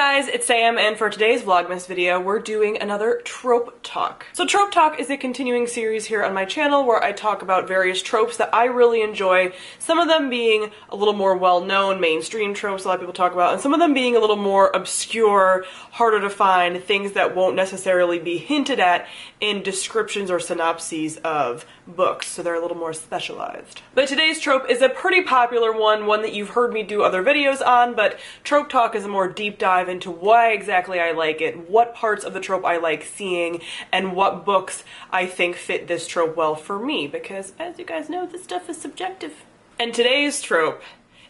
guys, it's Sam, and for today's Vlogmas video, we're doing another trope talk. So Trope Talk is a continuing series here on my channel where I talk about various tropes that I really enjoy, some of them being a little more well-known, mainstream tropes a lot of people talk about, and some of them being a little more obscure, harder to find, things that won't necessarily be hinted at in descriptions or synopses of books, so they're a little more specialized. But today's trope is a pretty popular one that you've heard me do other videos on, but Trope Talk is a more deep dive into why exactly I like it, what parts of the trope I like seeing, and what books I think fit this trope well for me, because as you guys know, this stuff is subjective. And today's trope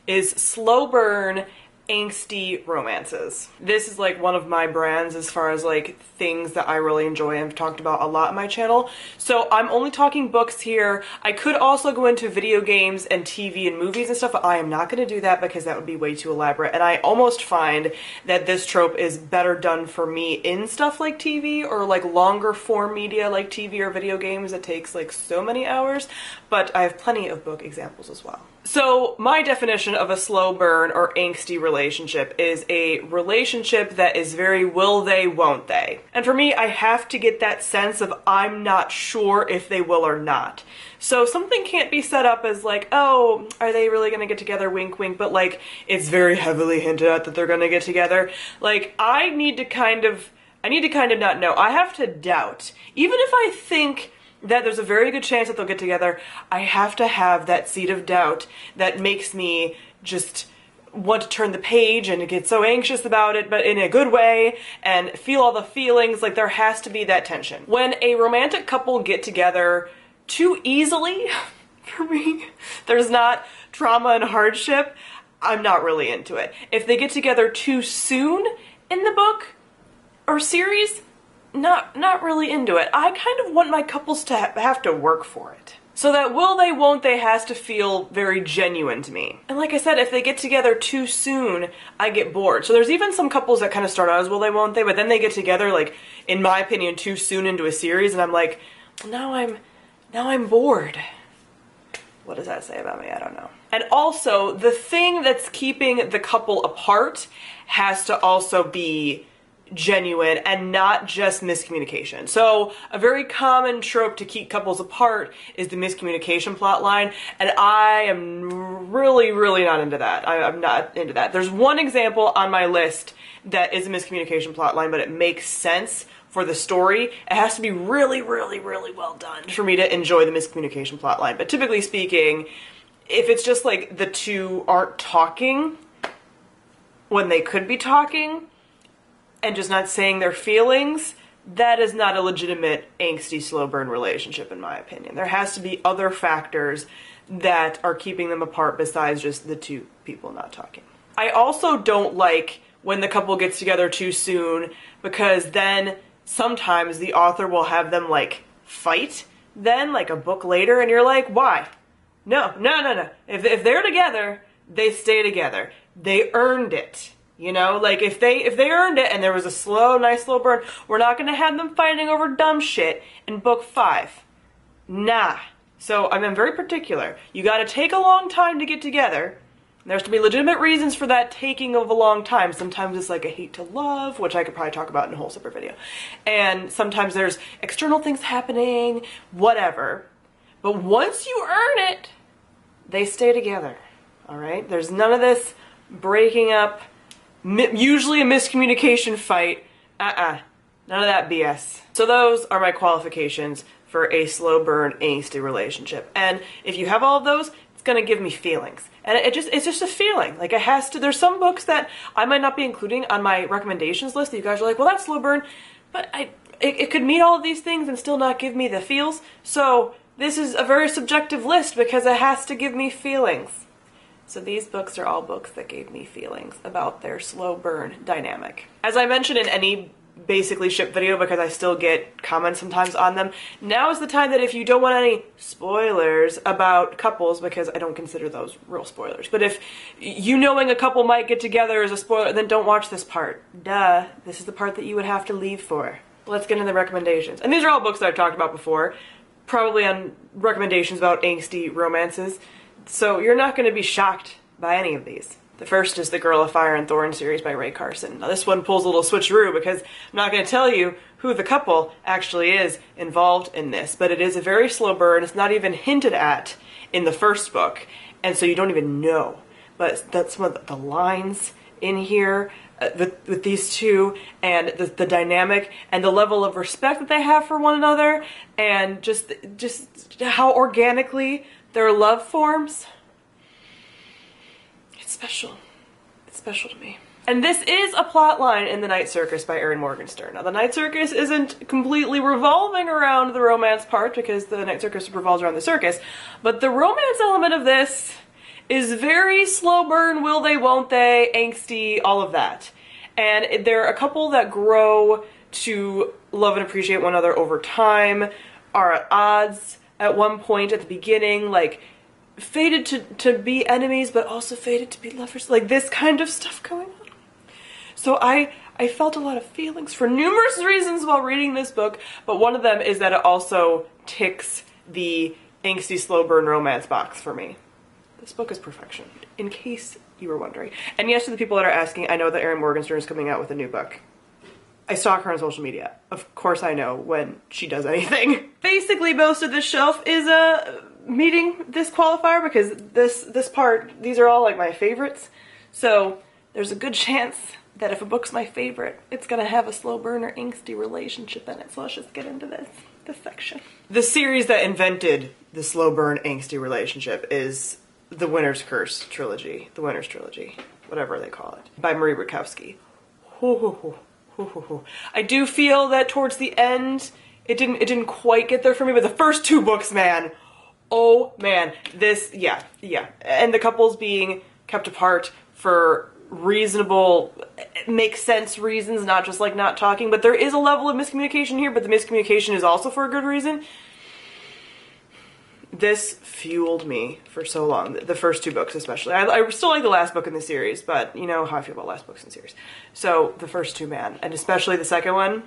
is slow burn, angsty romances. This is like one of my brands as far as like things that I really enjoy and I've talked about a lot on my channel. So I'm only talking books here. I could also go into video games and TV and movies and stuff, but I am not going to do that because that would be way too elaborate. And I almost find that this trope is better done for me in stuff like TV or like longer form media like TV or video games that takes like so many hours, but I have plenty of book examples as well. So my definition of a slow burn or angsty relationship is a relationship that is very will they, won't they. And for me, I have to get that sense of I'm not sure if they will or not. So something can't be set up as like, oh, are they really gonna get together, wink wink, but like it's very heavily hinted at that they're gonna get together. Like I need to kind of not know. I have to doubt. Even if I think that there's a very good chance that they'll get together, I have to have that seed of doubt that makes me just want to turn the page and get so anxious about it, but in a good way, and feel all the feelings. Like there has to be that tension. When a romantic couple get together too easily, for me, there's not trauma and hardship, I'm not really into it. If they get together too soon in the book or series, not really into it. I kind of want my couples to have to work for it. So that will they, won't they has to feel very genuine to me. And like I said, if they get together too soon, I get bored. So there's even some couples that kind of start out as will they, won't they, but then they get together, like, in my opinion, too soon into a series, and I'm like, now I'm bored. What does that say about me? I don't know. And also, the thing that's keeping the couple apart has to also be genuine and not just miscommunication. So a very common trope to keep couples apart is the miscommunication plot line, and I am really not into that. I'm not into that. There's one example on my list that is a miscommunication plot line, but it makes sense for the story. It has to be really well done for me to enjoy the miscommunication plot line. But typically speaking, if it's just like the two aren't talking when they could be talking, and just not saying their feelings, that is not a legitimate angsty slow burn relationship in my opinion. There has to be other factors that are keeping them apart besides just the two people not talking. I also don't like when the couple gets together too soon, because then sometimes the author will have them like fight then like a book later, and you're like, why? No. If they're together, they stay together. They earned it. You know, like if they earned it and there was a nice slow burn, we're not gonna have them fighting over dumb shit in book 5. Nah. So I'm very particular. You gotta take a long time to get together. There's to be legitimate reasons for that taking of a long time. Sometimes it's like a hate to love, which I could probably talk about in a whole separate video. And sometimes there's external things happening, whatever. But once you earn it, they stay together. Alright? There's none of this breaking up, usually a miscommunication fight. None of that BS. So those are my qualifications for a slow burn, angsty relationship. And if you have all of those, it's gonna give me feelings. And it's just a feeling. Like it has to, there's some books that I might not be including on my recommendations list that you guys are like, well, that's slow burn, but it could meet all of these things and still not give me the feels. So this is a very subjective list because it has to give me feelings. So these books are all books that gave me feelings about their slow burn dynamic. As I mentioned in any basically ship video, because I still get comments sometimes on them, now is the time that if you don't want any spoilers about couples, because I don't consider those real spoilers, but if you knowing a couple might get together is a spoiler, then don't watch this part. Duh, this is the part that you would have to leave for. Let's get into the recommendations. And these are all books that I've talked about before, probably on recommendations about angsty romances. So you're not going to be shocked by any of these. The first is the Girl of Fire and Thorn series by Rae Carson. Now this one pulls a little switcheroo because I'm not going to tell you who the couple actually is involved in this, but it is a very slow burn. It's not even hinted at in the first book, and so you don't even know. But that's some of the lines in here with these two, and the dynamic and the level of respect that they have for one another, and just how organically their love forms. It's special. It's special to me. And this is a plot line in The Night Circus by Erin Morgenstern. Now, The Night Circus isn't completely revolving around the romance part, because The Night Circus revolves around the circus, but the romance element of this is very slow burn, will they, won't they, angsty, all of that. And there are a couple that grow to love and appreciate one another over time, are at odds at one point at the beginning, like fated to be enemies, but also fated to be lovers, like this kind of stuff going on. So I felt a lot of feelings for numerous reasons while reading this book, but one of them is that it also ticks the angsty slow burn romance box for me. This book is perfection, in case you were wondering. And yes, to the people that are asking, I know that Erin Morgenstern is coming out with a new book. I stalk her on social media. Of course I know when she does anything. Basically, most of this shelf is meeting this qualifier, because this part, these are all like my favorites. So there's a good chance that if a book's my favorite, it's gonna have a slow burner angsty relationship in it. So let's just get into this section. The series that invented the slow burn angsty relationship is the Winter's Curse trilogy, the Winter's Trilogy, whatever they call it, by Marie Brodkowski. I do feel that towards the end, it didn't quite get there for me, but the first two books, man, oh man, this, yeah. And the couples being kept apart for reasonable, makes sense reasons, not just like not talking, but there is a level of miscommunication here, but the miscommunication is also for a good reason. This fueled me for so long, the first two books especially. I still like the last book in the series, but you know how I feel about last books in the series. So the first two, man, and especially the second one,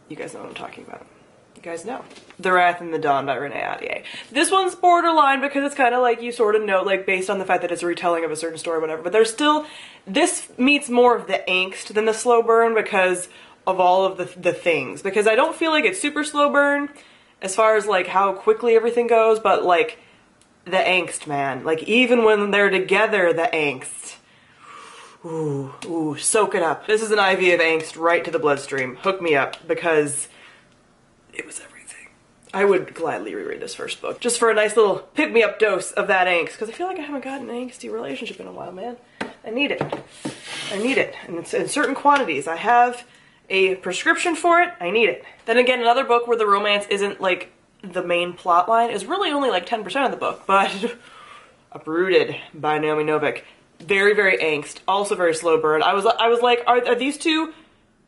you guys know what I'm talking about. You guys know. The Wrath and the Dawn by Renee Ahdieh. This one's borderline because it's kind of like you sort of know, like based on the fact that it's a retelling of a certain story or whatever, but there's still, this meets more of the angst than the slow burn because of all of the things. Because I don't feel like it's super slow burn as far as like how quickly everything goes, but like the angst, man. Like even when they're together, the angst. Ooh, soak it up. This is an IV of angst right to the bloodstream. Hook me up, because it was everything. I would gladly reread this first book, just for a nice little pick-me-up dose of that angst, because I feel like I haven't gotten an angsty relationship in a while, man. I need it. I need it, and it's in certain quantities. I have a prescription for it, I need it. Then again, another book where the romance isn't like the main plot line is really only like 10% of the book, but Uprooted by Naomi Novik. Very, very angst, also very slow burn. I was like, are these two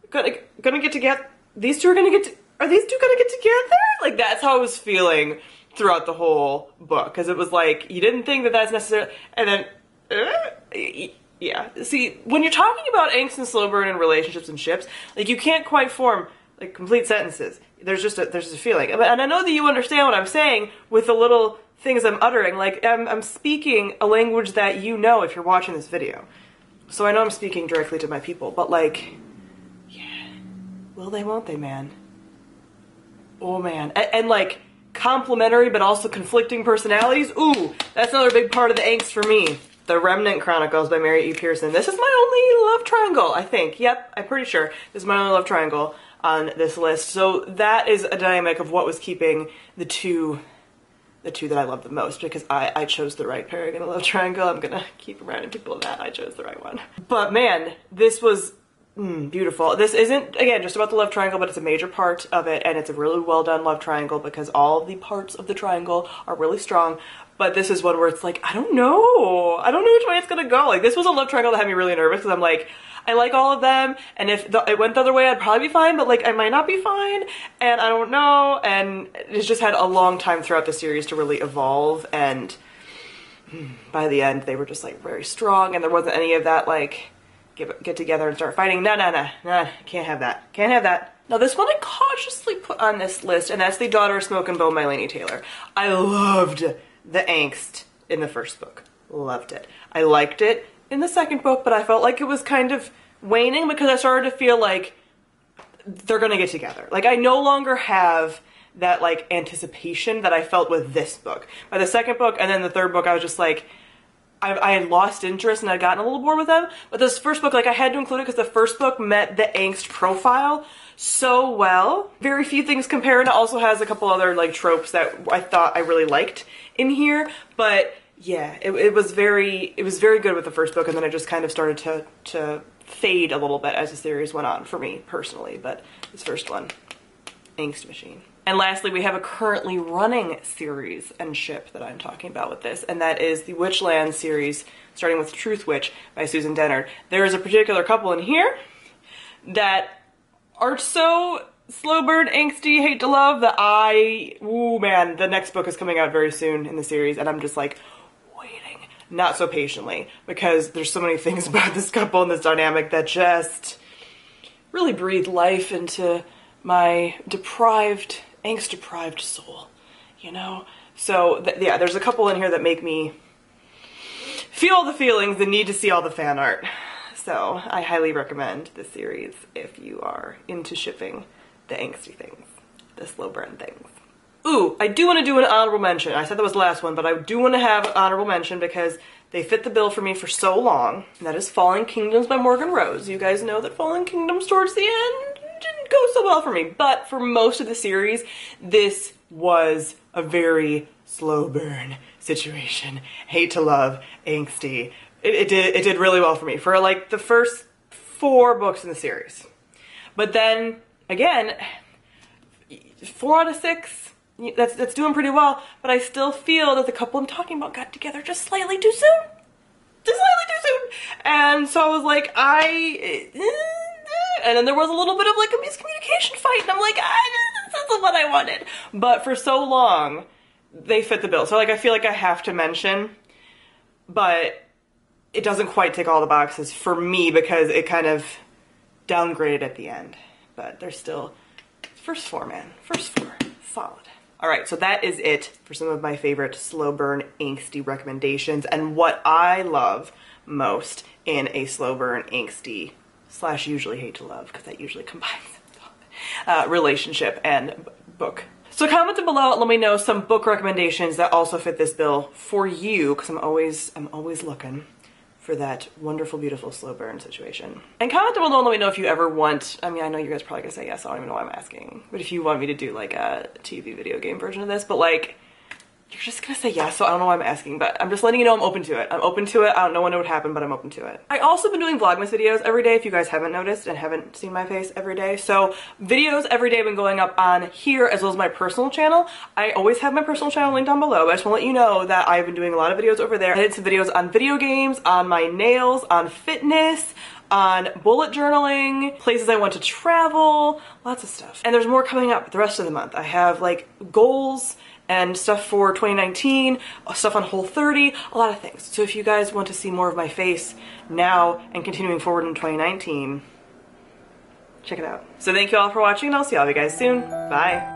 gonna get together? Are these two gonna get together? Like that's how I was feeling throughout the whole book, because it was like, you didn't think that that's necessary, and then, yeah. See, when you're talking about angst and slow burn and relationships and ships, like you can't quite form like complete sentences. There's just a feeling. And I know that you understand what I'm saying with the little things I'm uttering. Like I'm speaking a language that you know if you're watching this video. So I know I'm speaking directly to my people, but like, yeah, will they, won't they, man? Oh man. And like complementary but also conflicting personalities. Ooh, that's another big part of the angst for me. The Remnant Chronicles by Mary E. Pearson. This is my only love triangle, I think. Yep, I'm pretty sure. This is my only love triangle on this list. So that is a dynamic of what was keeping the two that I love the most, because I chose the right pairing in a love triangle. I'm gonna keep reminding people of that. I chose the right one. But man, this was beautiful. This isn't, again, just about the love triangle, but it's a major part of it, and it's a really well done love triangle because all of the parts of the triangle are really strong. But this is one where it's like, I don't know which way it's gonna go. Like, this was a love triangle that had me really nervous, because I'm like, I like all of them, and if it went the other way, I'd probably be fine, but like, I might not be fine, and I don't know, and it's just had a long time throughout the series to really evolve, and by the end, they were just like very strong, and there wasn't any of that like, get together and start fighting. Nah, can't have that. Can't have that. Now this one I cautiously put on this list, and that's The Daughter of Smoke and Bone by Laini Taylor. I loved the angst in the first book. loved it. I liked it in the second book, but I felt like it was kind of waning because I started to feel like they're gonna get together. Like, I no longer have that, like, anticipation that I felt with this book. By the second book and then the third book, I was just like, I had lost interest and I'd gotten a little bored with them. But this first book, like, I had to include it because the first book met the angst profile so well. Very few things compare, and it also has a couple other, like, tropes that I thought I really liked in here. But yeah, it was very good with the first book, and then it just kind of started to fade a little bit as the series went on for me personally. But this first one, Angst Machine. And lastly, we have a currently running series and ship that I'm talking about with this, and that is the Witchland series, starting with Truth Witch by Susan Dennard. There is a particular couple in here that are so slow burn, angsty, hate to love that ooh man, the next book is coming out very soon in the series, and I'm just like waiting, not so patiently, because there's so many things about this couple and this dynamic that just really breathe life into my angst-deprived soul, you know? So, yeah, there's a couple in here that make me feel all the feelings and need to see all the fan art. So, I highly recommend this series if you are into shipping the angsty things, the slow burn things. Ooh, I do want to do an honorable mention. I said that was the last one, but I do want to have an honorable mention because they fit the bill for me for so long. And that is Falling Kingdoms by Morgan Rose. You guys know that Falling Kingdoms towards the end didn't go so well for me, but for most of the series, this was a very slow burn situation. Hate to love, angsty. It did really well for me for like the first 4 books in the series. But then, again, 4 out of 6, that's doing pretty well, but I still feel that the couple I'm talking about got together just slightly too soon. Just slightly too soon. And so I was like, and then there was a little bit of like a miscommunication fight, and I'm like, this isn't what I wanted. But for so long, they fit the bill. So like, I feel like I have to mention, but it doesn't quite tick all the boxes for me because it kind of downgraded at the end. But they're still, first 4, man. First 4, solid. All right, so that is it for some of my favorite slow burn angsty recommendations and what I love most in a slow burn angsty / usually hate to love, because that usually combines relationship and book. So comment below, let me know some book recommendations that also fit this bill for you, because I'm always looking for that wonderful, beautiful slow burn situation. And comment below and let me know if you ever want, I mean, I know you guys are probably gonna say yes, so I don't even know why I'm asking, but if you want me to do like a TV video game version of this, but like, you're just gonna say yes, so I don't know why I'm asking, but I'm just letting you know I'm open to it. I'm open to it. I don't know when it would happen, but I'm open to it. I also been doing Vlogmas videos every day, if you guys haven't noticed and haven't seen my face every day. So videos every day have been going up on here as well as my personal channel. I always have my personal channel linked down below, but I just wanna let you know that I've been doing a lot of videos over there. I did some videos on video games, on my nails, on fitness, on bullet journaling, places I want to travel, lots of stuff. And there's more coming up the rest of the month. I have like goals and stuff for 2019, stuff on Whole30, a lot of things. So if you guys want to see more of my face now and continuing forward in 2019, check it out. So thank you all for watching, and I'll see all of you guys soon. Bye.